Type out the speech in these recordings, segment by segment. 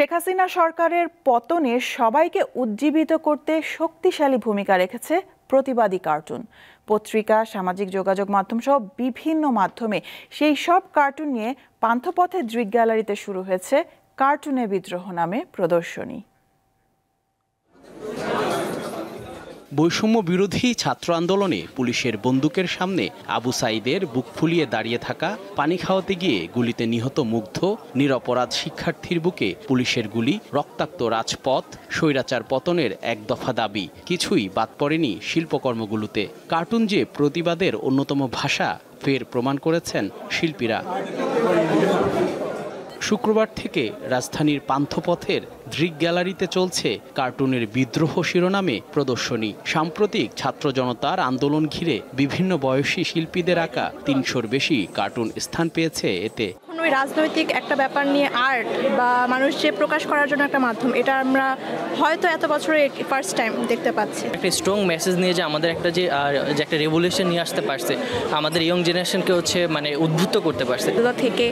শেখ হাসিনা সরকারের পতনে সবাইকে উজ্জীবিত করতে শক্তিশালী ভূমিকা রেখেছে প্রতিবাদী কার্টুন। পত্রিকা, সামাজিক যোগাযোগ মাধ্যম সহ বিভিন্ন মাধ্যমে সেই সব কার্টুন নিয়ে পান্থপথে দৃক গ্যালারিতে শুরু হয়েছে কার্টুনে বিদ্রোহ নামে প্রদর্শনী। বৈষম্য বিরোধী ছাত্র আন্দোলনে পুলিশের বন্দুকের সামনে আবু সাঈদের বুক ফুলিয়ে দাঁড়িয়ে থাকা, পানি খাওয়াতে গিয়ে গুলিতে নিহত মুগ্ধ নিরপরাধ শিক্ষার্থীর বুকে পুলিশের গুলি, রক্তাক্ত রাজপথ, স্বৈরাচার পতনের এক দফা দাবি কিছুই বাদ পড়েনি শিল্পকর্মগুলোতে। কার্টুন যে প্রতিবাদের অন্যতম ভাষা ফের প্রমাণ করেছেন শিল্পীরা। শুক্রবার থেকে রাজধানীর পান্থপথের দৃক গ্যালারিতে চলছে কার্টুনের বিদ্রোহ শিরোনামে প্রদর্শনী। সাম্প্রতিক ছাত্র জনতার আন্দোলন ঘিরে বিভিন্ন বয়সী শিল্পীদের আঁকা ৩০০-র বেশি কার্টুন স্থান পেয়েছে এতে। ওই রাজনৈতিক একটা ব্যাপার নিয়ে আর্ট বা মানুষ যে প্রকাশ করার জন্য একটা মাধ্যম, এটা আমরা হয়তো এত বছরে ফার্স্ট টাইম দেখতে পাচ্ছি। একটা স্ট্রং মেসেজ নিয়ে যে আমাদের একটা যে একটা রেভলিউশন নিয়ে আসতে পারছে, আমাদের ইয়ং জেনারেশনকে উদ্বুদ্ধ করতে পারছে। এগুলো থেকে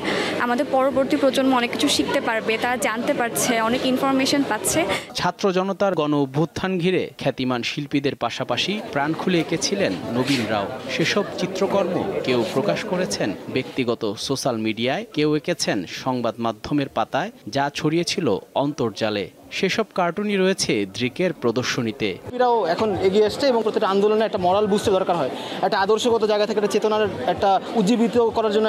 আমাদের পরবর্তী প্রজন্ম অনেক কিছু শিখতে পারবে, তারা জানতে পারছে, অনেক ইনফরমেশন পাচ্ছে। ছাত্র জনতার গণ অভ্যুত্থান ঘিরে খ্যাতিমান শিল্পীদের পাশাপাশি প্রাণ খুলে এঁকেছিলেন নবীন রাও। সেসব চিত্রকর্ম কেউ প্রকাশ করেছেন ব্যক্তিগত সোশ্যাল মিডিয়ায়, কেউ এঁকেছেন সংবাদ মাধ্যমের পাতায়, যা ছড়িয়েছিল অন্তর্জালে। সেসব কার্টুনই রয়েছে দৃকের প্রদর্শনীতে। এরাও এখন এগিয়ে আসছে এবং প্রত্যেকটা আন্দোলনে একটা মরাল বুস্টের দরকার হয়, একটা আদর্শগত জায়গা থেকে একটা চেতনার একটা উজ্জীবিত করার জন্য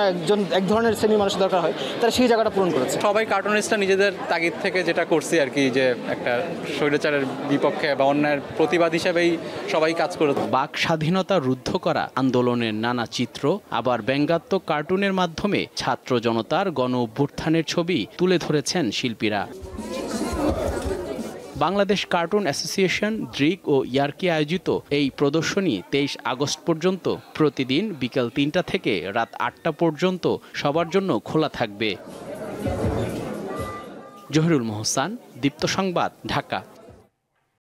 এক ধরনের শ্রেণী মানুষের দরকার হয়, তারা সেই জায়গাটা পূরণ করেছে। সবাই কার্টুনিস্টরা নিজেদের তাগিদ থেকে যেটা করছি আর কি, যে একটা স্বৈরাচারের বিপক্ষে বা অন্যায়ের প্রতিবাদ হিসেবেই সবাই কাজ করে। বাক স্বাধীনতা রুদ্ধ করা আন্দোলনের নানা চিত্র, আবার ব্যঙ্গাত্মক কার্টুনের মাধ্যমে ছাত্র জনতার গণ অভ্যুত্থানের ছবি তুলে ধরেছেন শিল্পীরা। বাংলাদেশ কার্টুন অ্যাসোসিয়েশন, দৃক ও ইয়ার্কি আয়োজিত এই প্রদর্শনী 23 আগস্ট পর্যন্ত প্রতিদিন বিকেল 3টা থেকে রাত 8টা পর্যন্ত সবার জন্য খোলা থাকবে। জহিরুল মোহসান, দীপ্ত সংবাদ, ঢাকা।